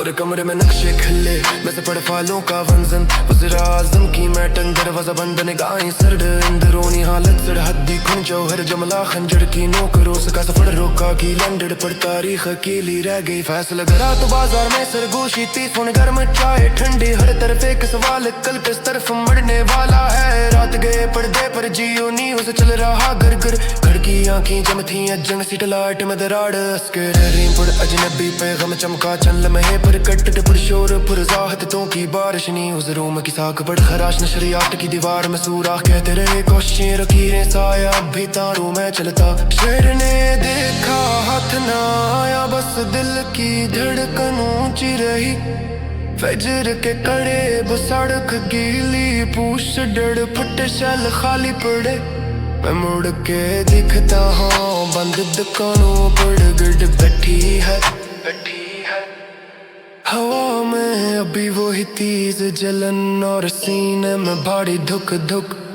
पूरे कमरे में नक्शे खिले मैं से पड़े फालों का वंजन वज़ीर आज़म की मैटन दरवाजा बंद निगाहें सर्द अंदरूनी हालत सड़ हद्दी खुन जौहर जमला खंजर की नोक रोज का सफर रोका की लंडन पर तारीख अकेली रह गई फैसला करा तो बाजार में सरगोशी तीफुन गर्म चाय ठंडी हर तरफ एक सवाल कल किस तरफ मरने वाला है रात गए पर्दे पर जियो नी उसे चल रहा घर घर घर की आंखें जम थी अजंग सी टलाट में दराड़ अस्कर रीम पर अजनबी पैगम चमका चल लम्हे पर कट पर शोर पर ज़ाहतों की बारिश नी उस रूम की साख पर खराश नशरियात की दीवार में सूराख कहते रहे कोशिशें रखीरें साया अब भी तारों में चलता शेर ने देखा हाथ ना आया बस दिल की धड़कन ऊंची रही फजर के कड़े सड़क गीली पूछ डर फुट शल खाली पड़े मैं मुड़ के दिखता हूँ बंद दुकानों पर गिर बैठी है हवा में अभी वही तेज जलन और सीने में भारी धुक धुक